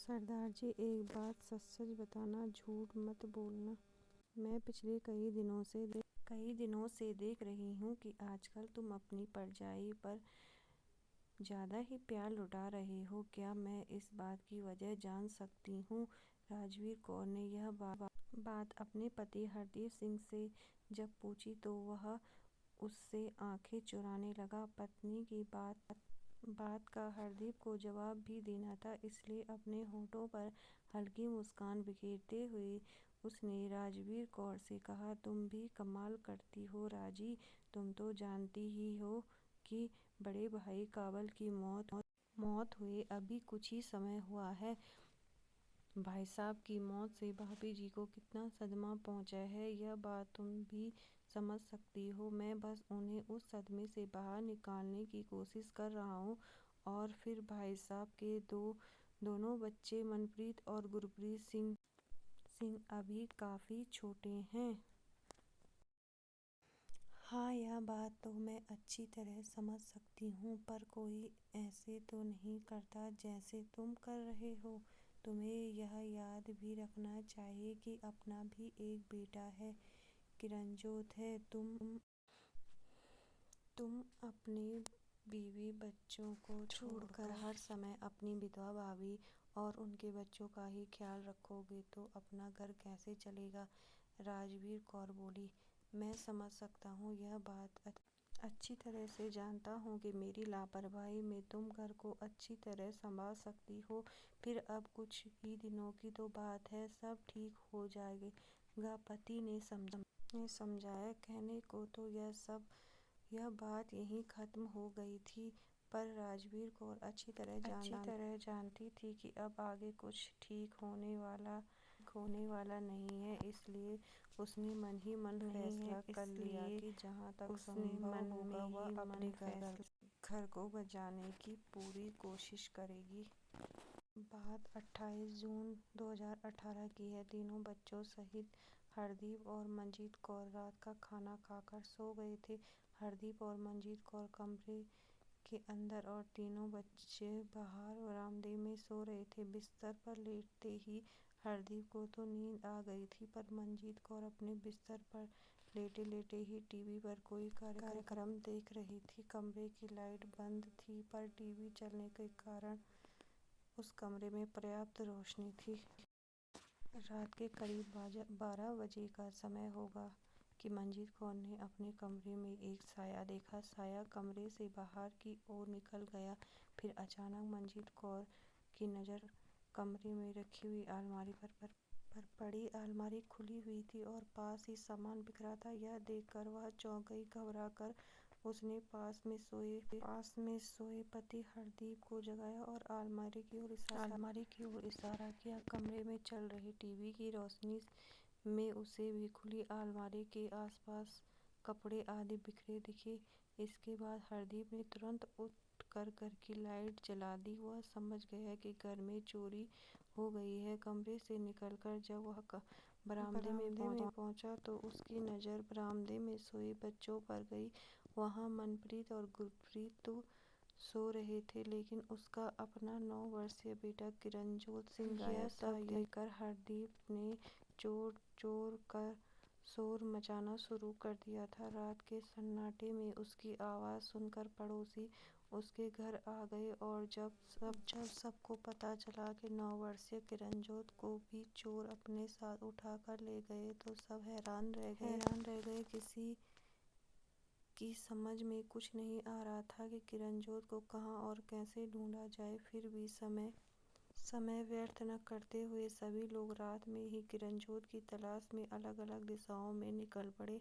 सरदार जी, एक बात सच-सच बताना, झूठ मत बोलना। मैं पिछले कई दिनों से देख रही हूँ कि आजकल तुम अपनी परजाई पर ज़्यादा ही प्यार लुटा रहे हो। क्या मैं इस बात की वजह जान सकती हूँ? राजवीर कौर ने यह बात अपने पति हरदीप सिंह से जब पूछी तो वह उससे आंखें चुराने लगा। पत्नी की बात का हरदीप को जवाब भी देना था, इसलिए अपने होठों पर हल्की मुस्कान बिखेरते हुए उसने राजवीर कौर से कहा, तुम भी कमाल करती हो राजी। तुम तो जानती ही हो कि बड़े भाई काबल की मौत हुए अभी कुछ ही समय हुआ है। भाई साहब की मौत से भाभी जी को कितना सदमा पहुंचा है, यह बात तुम भी समझ सकती हो। मैं बस उन्हें उस सदमे से बाहर निकालने की कोशिश कर रहा हूँ। और फिर भाई साहब के दोनों बच्चे मनप्रीत और गुरप्रीत सिंह अभी काफ़ी छोटे हैं। हाँ, यह बात तो मैं अच्छी तरह समझ सकती हूँ, पर कोई ऐसे तो नहीं करता जैसे तुम कर रहे हो। तुम्हें यह याद भी रखना चाहिए कि अपना भी एक बेटा है, किरणजोत है। तुम अपने बीवी बच्चों को छोड़कर हर समय अपनी विधवा भाभी और उनके बच्चों का ही ख्याल रखोगे तो अपना घर कैसे चलेगा? राजवीर कौर बोली। मैं समझ सकता हूँ, यह बात अच्छी तरह से जानता हूँ कि मेरी लापरवाही में तुम घर को अच्छी तरह संभाल सकती हो। फिर अब कुछ ही दिनों की तो बात है, सब ठीक हो जाएगा, पति ने समझाया। कहने को तो यह बात यहीं खत्म हो गई थी, पर राजवीर कौर अच्छी तरह जानती थी कि अब आगे कुछ ठीक होने वाला नहीं है। इसलिए उसने मन ही मन फैसला कर लिया कि जहाँ तक संभव होगा वह अपने घर को बचाने की पूरी कोशिश करेगी। बात 28 जून 2018 की है। तीनों बच्चों सहित हरदीप और मंजीत कौर रात का खाना खाकर सो गए थे। हरदीप और मंजीत कौर कमरे के अंदर और तीनों बच्चे बाहर बरामदे में सो रहे थे। बिस्तर पर लेटते ही हरदीप को तो नींद आ गई थी, पर मंजीत कौर अपने बिस्तर पर लेटे ही टीवी पर कोई कार्यक्रम देख रही थी। कमरे की लाइट बंद थी, पर टीवी चलने के कारण उस कमरे में पर्याप्त रोशनी थी। रात के करीब 12 बजे का समय होगा कि मंजीत कौर ने अपने कमरे में एक साया देखा। साया कमरे से बाहर की ओर निकल गया। फिर अचानक मंजीत कौर की नज़र कमरे में रखी हुई अलमारी पर पड़ी। अलमारी खुली हुई थी और पास ही सामान बिखरा था। यह देखकर वह चौंक गई। घबरा कर उसने पास में सोए पति हरदीप को जगाया और अलमारी की ओर इशारा किया। कमरे में चल रही टीवी की रोशनी में उसे भी खुली अलमारी के आसपास कपड़े आदि बिखरे दिखे। इसके बाद हरदीप ने तुरंत उठकर घर की लाइट जला दी। वह समझ गया कि घर में चोरी हो गई है। कमरे से निकलकर जब वह बरामदे में पहुंचा तो उसकी नज़र बरामदे में सोए बच्चों पर गई। वहाँ मनप्रीत और गुरप्रीत तो सो रहे थे, लेकिन उसका अपना 9 वर्षीय बेटा किरणजोत सिंह गायब था। यह देखकर हरदीप ने जोर कर शोर मचाना शुरू कर दिया था। रात के सन्नाटे में उसकी आवाज़ सुनकर पड़ोसी उसके घर आ गए और जब सबको पता चला कि 9 वर्षीय किरणजोत को भी चोर अपने साथ उठाकर ले गए तो सब हैरान रह गए। किसी की समझ में कुछ नहीं आ रहा था कि किरणजोत को कहाँ और कैसे ढूंढा जाए। फिर भी समय व्यर्थ न करते हुए सभी लोग रात में ही किरणजोत की तलाश में अलग अलग दिशाओं में निकल पड़े।